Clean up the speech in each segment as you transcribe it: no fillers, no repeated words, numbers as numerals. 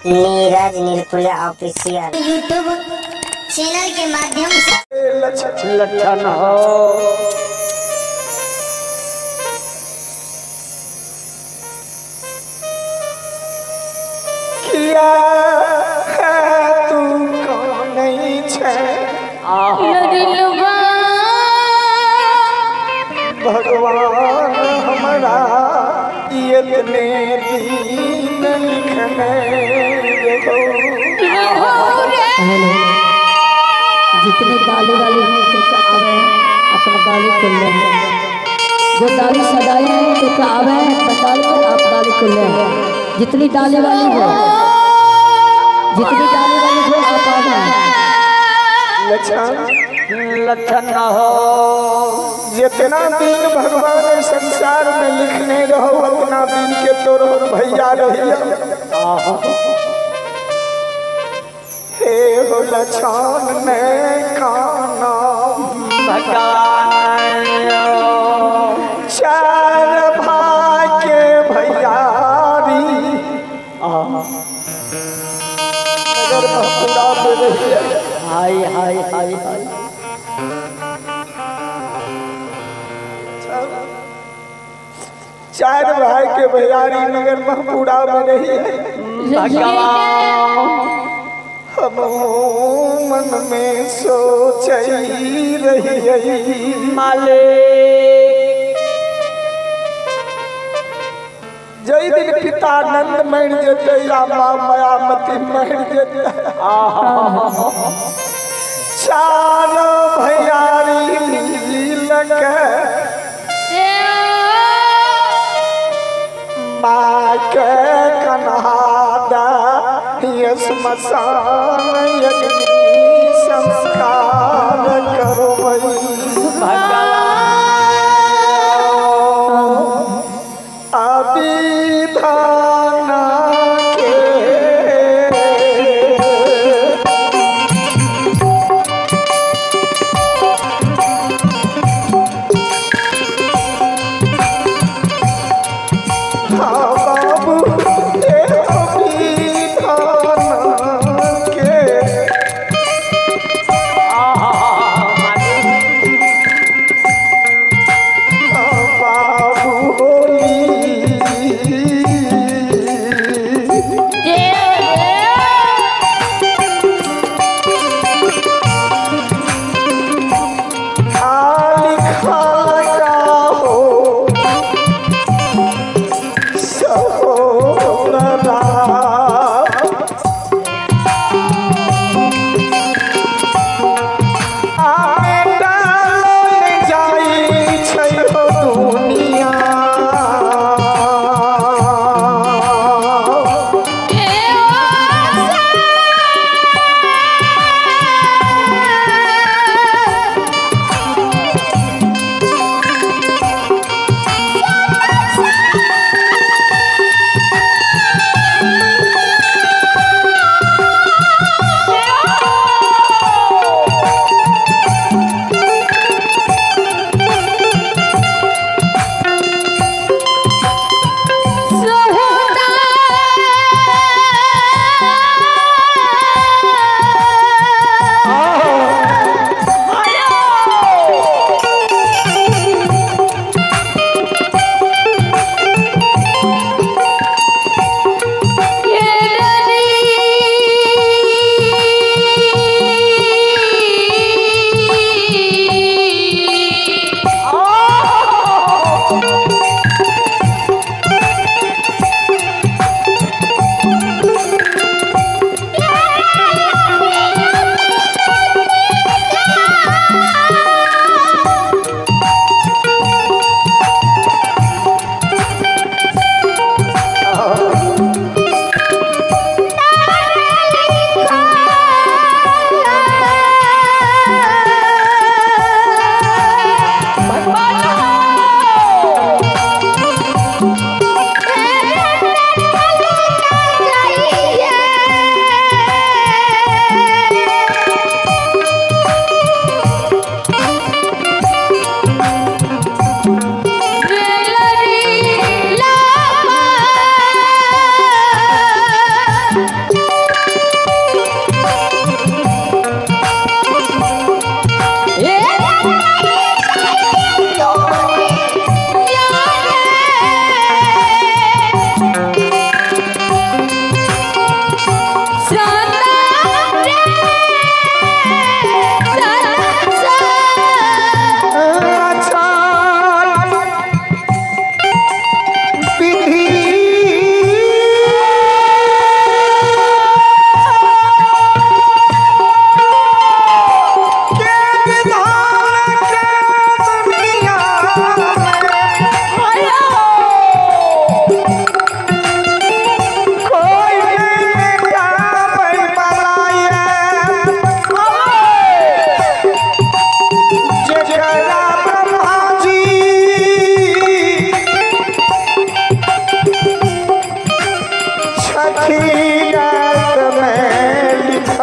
Neeraj नीलकुला official YouTube channel के माध्यम से लक्षण हो किया है तू कौन नहीं छे भगवान हमारा इतने दीन लिखने जितने डाली वाली हैं तो आवे अपना डाली खुल रहे जो डाली सदाई है तो आवे बताल पर आप डाली खुल रहे जितनी डाली वाली हो आप आवे लक्षण न हो जितना दिन भगवान संसार में लिखने रहो उतना दिन के तोर भैया रहिया हे हो लक्षण ने काना चार भाई के भैयारी अगर पूरा में रहिए हाय हाय हाय हाय चार भाई के भैयारी नगर महपूरा में रही हम मन में सोच रही मालिक जय दिन पिता नंद मर जते रामा मायामती मर जते चार भैयारी लगे माँ के कन्हादा ये स्मशान यज्ञ संस्कार करो भगवान अभिधाना के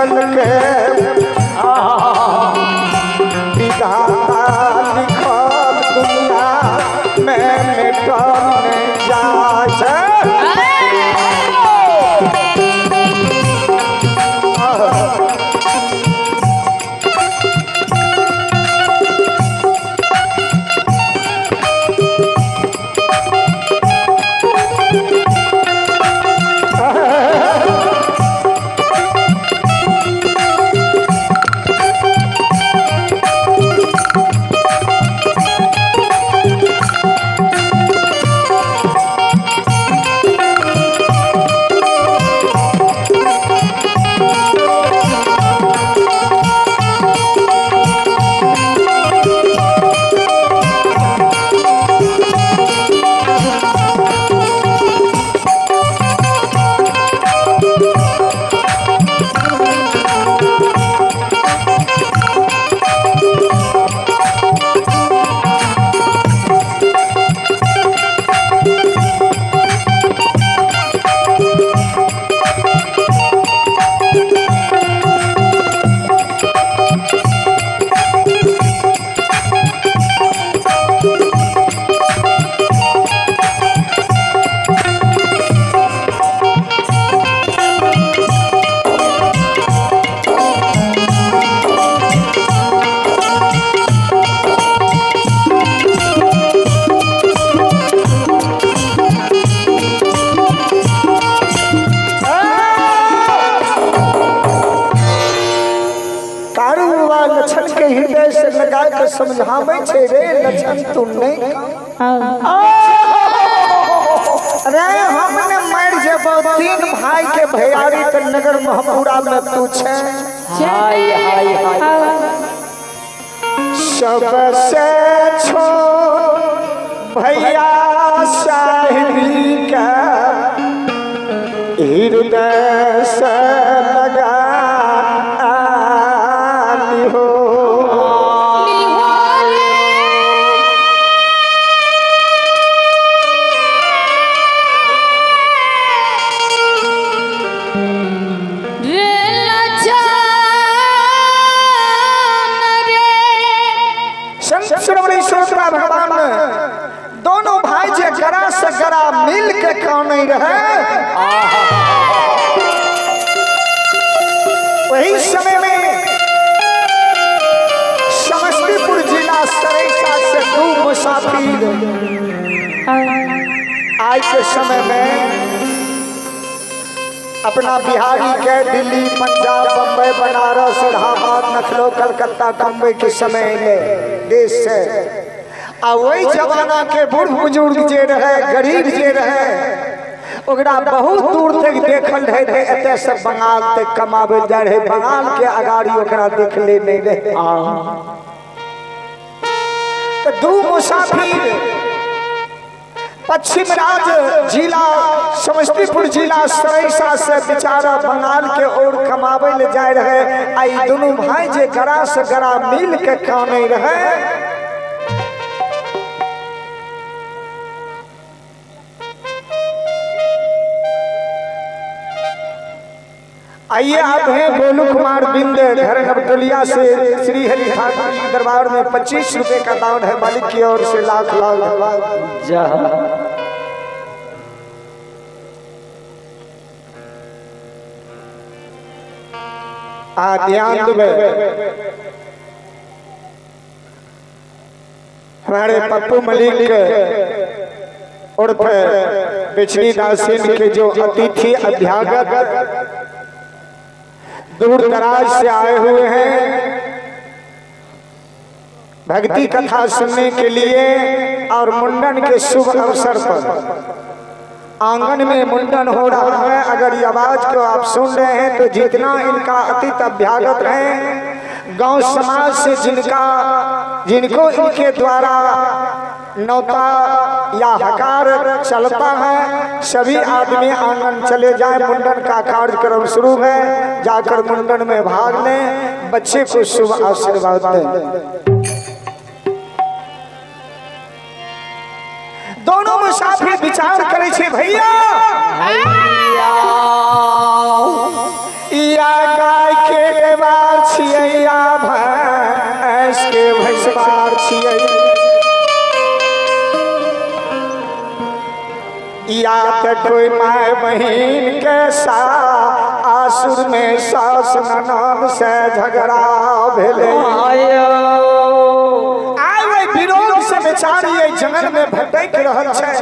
लछन के विधाता लिखल दुनिया में मिटने जाए। लक्षण के हृदय से लगा के समझावे छे रे लक्षण तू नहीं अरे हमने मर जेबो तीन भाई के भैयारी के नगर महपुरा में तू छे हाय हाय हाय सबसे छोट भैया साहिबी का हृदय से लगा हो भगवान दोनों भाई जे गरा से गरा मिल के कौन नहीं रहे वही समय में समस्तीपुर जिला सरेसा से दो मुसाफिर आज के समय में अपना बिहारी के दिल्ली पंजाब बम्बई बनारस इलाहाबाद लखनऊ कलकत्ता बम्बई के समय में देश से आ वही जमाना के बूढ़ बुजुर्ग जे रहे गरीब जे रहे ओकरा बहुत दूर तक देखल रहे थे एते से बंगाल तक कमावे जा रहे बंगाल के अगाड़ी ओकरा देख ले नहीं रहे तो दो मुसाफिर पश्चिम राज्य जिला समस्तीपुर जिला सरेसा से बेचारा बंगाल के ओर कमावे ले जाए रहे आई दोनों भाई जे गरा से गरा मिल के कामे रहे आइए आप हैं गोलू कुमार बिंद घर नवटोलिया से श्री हरि ठाकुर जी दरबार में 25 रुपए का दान है मालिक की ओर से लाख लाख धन्यवाद। ध्यान हमारे पप्पू मलिक उर्फ बिछड़ी दासिन के जो अतिथि अभ्यागत दूर दराज से आए हुए हैं भक्ति कथा सुनने के लिए और मुंडन के शुभ अवसर पर आंगन में मुंडन हो रहा है। अगर ये आवाज को आप सुन रहे हैं तो जितना इनका अतिथि अभ्यागत हैं गांव समाज से जिनको इनके द्वारा नौता या हकार चलता है सभी आदमी आंगन चले जाएं। मुंडन का कार्यक्रम शुरू है, जाकर मुंडन में भाग लें, बच्चे को शुभ आशीर्वाद दें। दोनों मुसाफिर विचार करे छे भैया या गाय के छियै या भैंस के भैंसवार छियै या तो कोई माय बहन के आसुर में सास ननद से झगड़ा भेले आए विरोध से बेचारी जंगल में भटक रहल छै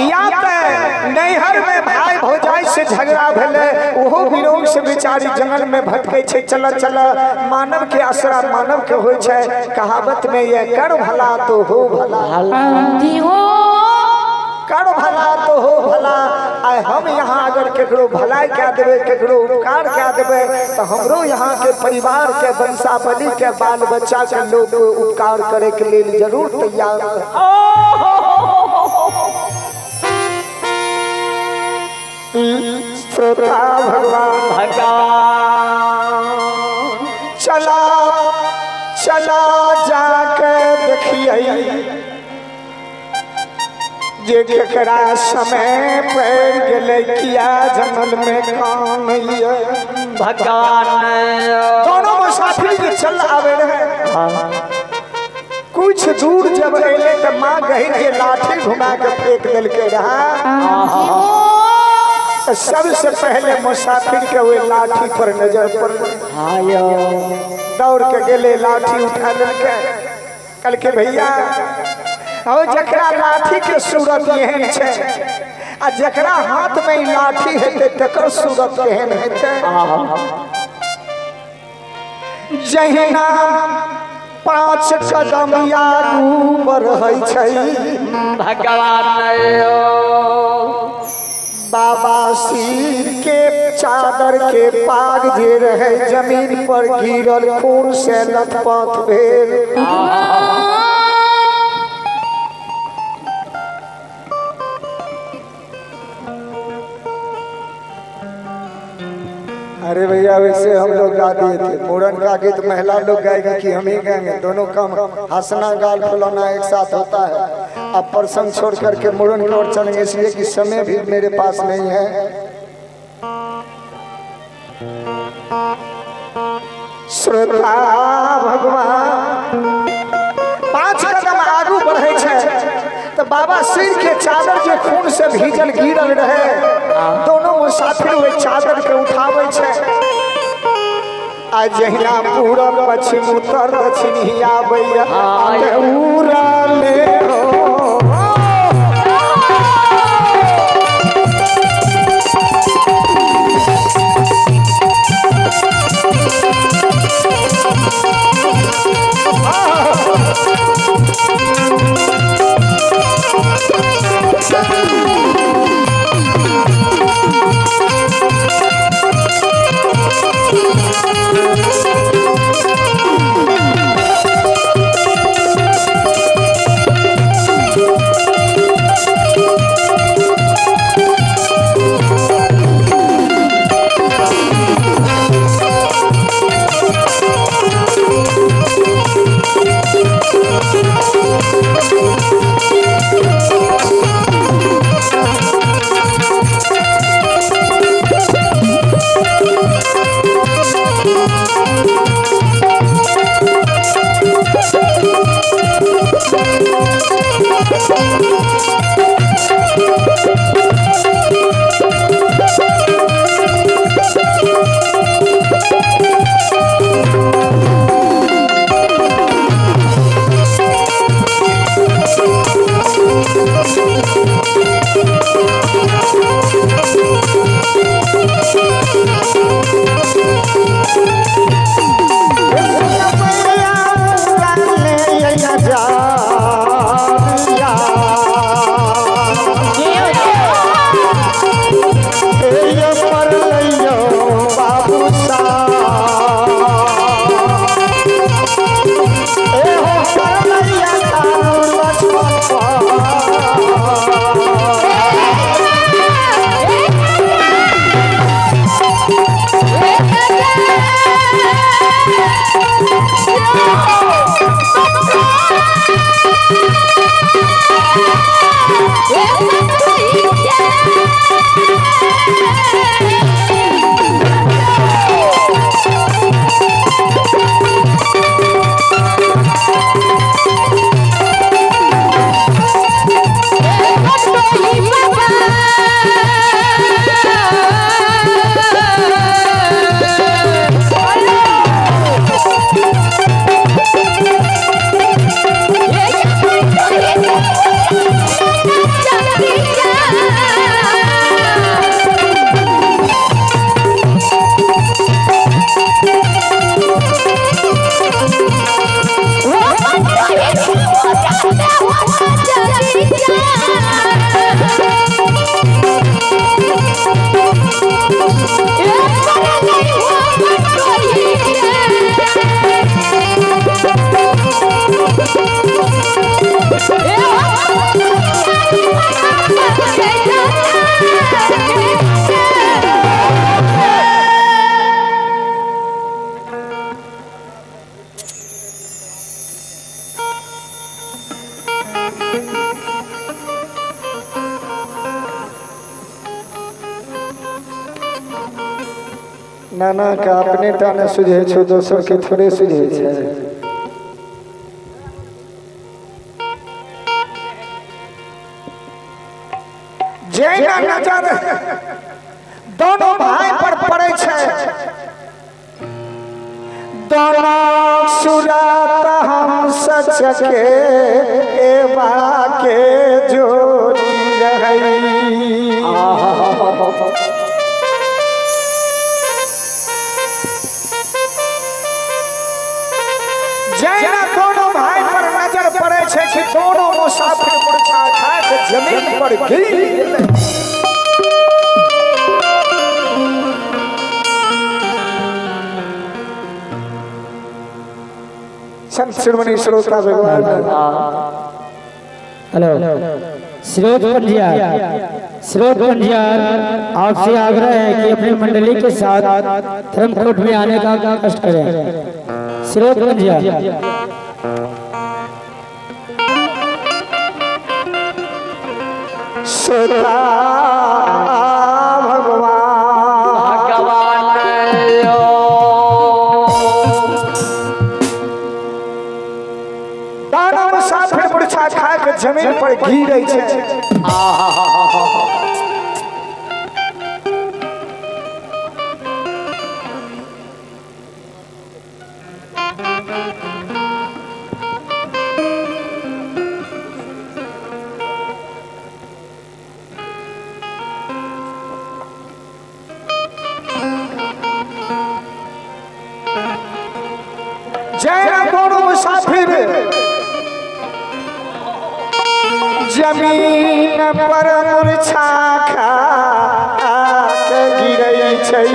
या नैहर में भाई भौजाई से झगड़ा भेले ओहो विरोध से बेचारी जंगल में भटकै छै। चल चल मानव के आसरा मानव के होय छै कहावत में ये कर भला तो हो भला कर भला तो हो भला। आए हम यहाँ अगर केकरो भलाई क्या देवे केकरो उपकार क्या देवे तो हमरो यहाँ के परिवार के वंशावली के बाल बच्चा के लोग उपकार करे के लिए जरूर तैयार श्रोता भगवान चला चला जाके देखिए जे केकरा समय पड़ गेले किया जंगल में काम भगवान दोनों मुसाफिर के चल आवे रहे कुछ दूर जब अले तो माँ गही के लाठी घुमा के फेंक दिल के रहा सबसे पहले मुसाफिर के हुए लाठी पर नजर पड़ दौड़ के गेले लाठी उठा लेके कल के भैया और जकरा लाठी के सूरत एहन छै आ जकरा हाथ में लाठी हेते तकर सूरत केहन हेते जहिना 5 कदम आगू बढ़ै छै भगवान बाबा सिर के चादर के पाग जे रहे जमीन पर गिरल खून से लथपथ भेल अरे भैया वैसे हम लोग गा दिए थे मुड़न का गीत महिला लोग गाएगी कि हम ही गाएंगे दोनों काम हंसना गाल फुलाना एक साथ होता है। अब प्रसंग छोड़ करके मुड़न की ओर चलेंगे इसलिए कि समय भी मेरे पास नहीं है। श्रोता भगवान 5 कदम आगू बढ़े छै तो बाबा सिर के चादर जो खून से भीजल गिरल रहे दोनों मुसाफिर वे चादर के उठावे छै आ जहिना पूरब पश्चिम उत्तर दक्षिण ही आबैया उड़ा ले नाना का अपने टाने सुझे छो, दोसर के थोड़े सुझे छे। जेना नजर दोनों भाई पर पड़े छे, दोनों सुरात हम सच के एवा के जोड़ी रही। जैना दोनों भाई पर नजर पड़े छे कि दोनों मुसाफिर मूर्छा खा के जमीन पर गिर गेले। संत शिरोमणि श्रोता भगवान, हेलो श्रोत पंजियार, श्रोत पंजियार आपसे आग्रह है कि अपनी मंडली के साथ धर्मकोट में आने का कष्ट करें। श्रोत पंजियार सदा भगवान दाना मुसाफिर मूर्छा खा के जमीन पर गिरै छे। जैना दोनों मुसाफिर जमीन पर मूर्छा खा के गिरै छै।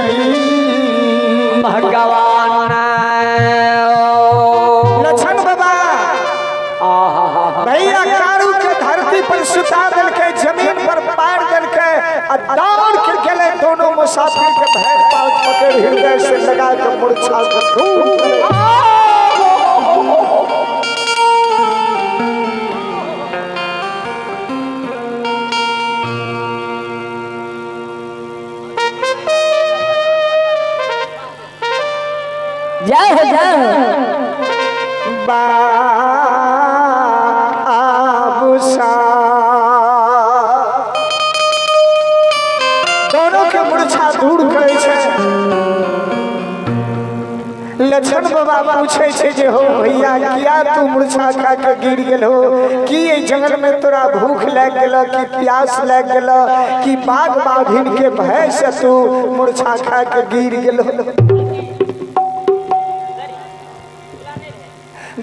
भगवान लक्षण बाबा भैया कारू के धरती पर सुता देलकै, जमीन पर पार देलकै, आ दौड़ के गेले दोनों मुसाफिर के भैर पाँव पकड़ हृदय से लगा के मूर्छा के दूर। जय हो जय हो। बाबूसा दोनों के मूर्छा दूर करे छे। लक्षण बाबा पूछे छे जे हो भैया किया तू मूर्छा खा के गिर गेल हो, कि ए जंगल में तोरा भूख लग गेल, कि प्यास लग गेल, कि बाघ बाघिन के भय से तू मूर्छा खा के गिर गेल हो।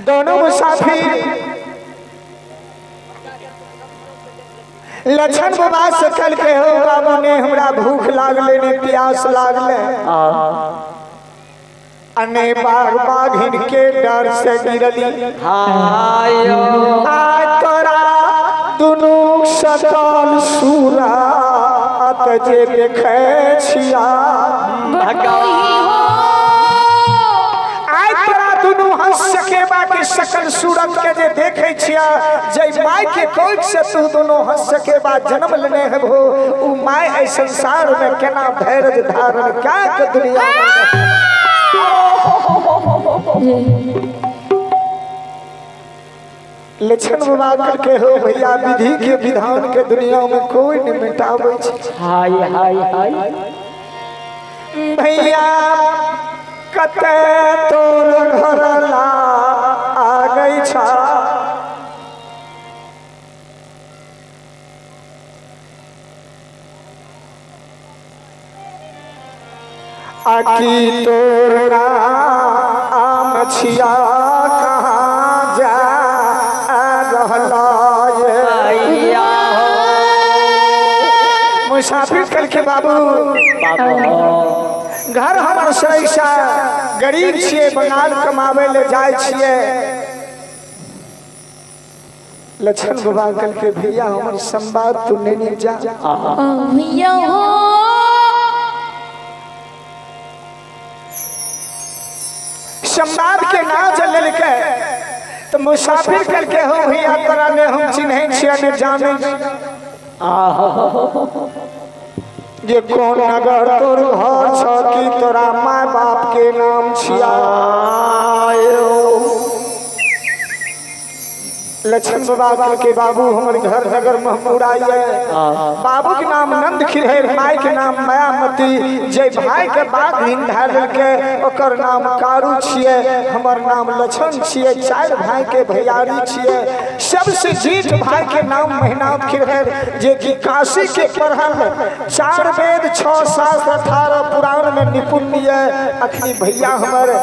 दोनों मुसाफिर लक्षण बाबा से कल के हो बाबू ने हमरा भूख लागले ने प्यास लागले, अने बाघ बाघिन के डर से गिरली। आज तोरा दुनू सकल सूरत जे देखे छिया दुनू हंस सके बाकी सकल सूरत के जे देखे छिया, जय माय के कोख से तू दोनों हंस सके बा जन्म लेने है हो, उ माय ए संसार में केना धैर्य धारण क्या के दुनिया लक्षण बाबा करके हो भैया विधि के विधान के दुनिया में कोई नहीं मिटाबै छै। हाय हाय हाय भैया कते तोर घर ला आ गई छा, आकी तोरा मछिया कहाँ जा रहला ये मुसाफिर कल के बाबू घर हमर सैसा गरीब छिए, बंगाल कमावे ले जाए छिए। लक्षण बाबा कल के भैया हमर संवाद तू नहीं जा भैया हो संवाद के ना चल के तो मुसाफिर कल के हो भैया तोरा ने हम चिन्हे छिए ने जाने। जे कौन नगर तोर घर छ कि तोरा माय बाप के नाम छिया। लक्ष्मण बाबा के बाबू हमारे घर नगर महमूरा है। बाबू के नाम नंद खिरहर, माई के नाम मायामती। जे भाई के बाग हिंद के ओकर नाम कारू छिए, हमर नाम लक्ष्मण छिए। चार भाई के भैयारी छिए। सबसे जीठ भाई के नाम मेहनाथ खिरहर, जे कि काशी के पढ़ल 4 वेद 6 शास्त्र 18 पुराण में निपुण है। अखनी भैया हमर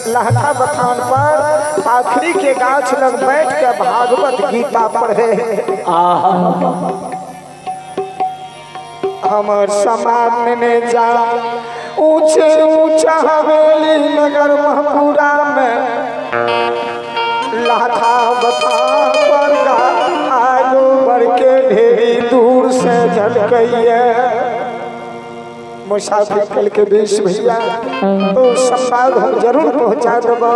लहका बथान पर पाखरी के गाछ लग बैठ के भागवत गीता पढ़े। हमर समाज में जा ऊंचे ऊंचा हवेली नगर महपुरा में लाखा बता पर आगो बढ़ के ढेरी दूर से झलकइए। मुसाफिर कल के बीच भैया तो संवाद हम जरूर पहुंचा देबो।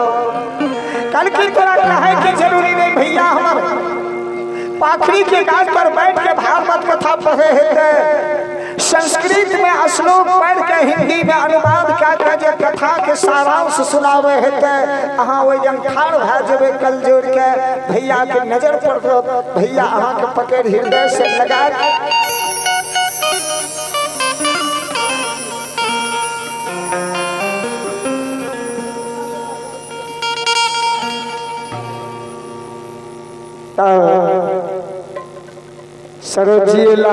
कल की तोरा कहे की जरूरी नहीं भैया, हमर पाखरी के गाछ पर बैठ के भागवत कथा पढ़े हेते। संस्कृत में श्लोक पढ़ के हिंदी में अनुवाद कर के कथा के सारांश सुनावे हेते। अहाँ ओइ जन ठाड़ भए जेबे कल जोड़ के भैया के नजर पड़तो। भैया अहाँ के पकड़ हृदय से लगा सरोजिएला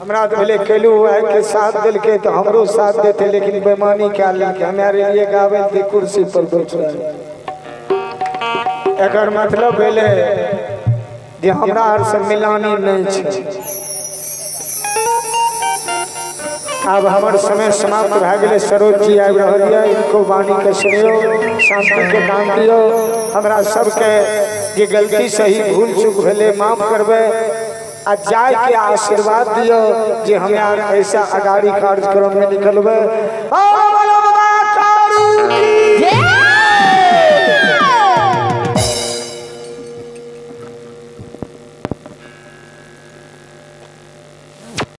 हमरा पहले कैलू है के साथ दिल के तो हमरो साथ देते, लेकिन बेमानी क्या लेके हमारे लिए गावे थे कुर्सी पर बैठ रहे। एकर मतलब भेले जे हमरा आर से मिलानी नहीं छे। अब हमार समय समाप्त भए गेले। सरोज जी आबि रहल है, इनको वाणी के सुनियो, शांति के नाम दियो। हमरा सबके जे गलती सही भूल चूक भेले माफ करबे आ जाय के आशीर्वाद दियो जे हमें ऐसा अगाड़ी कार्यक्रम में निकलबे।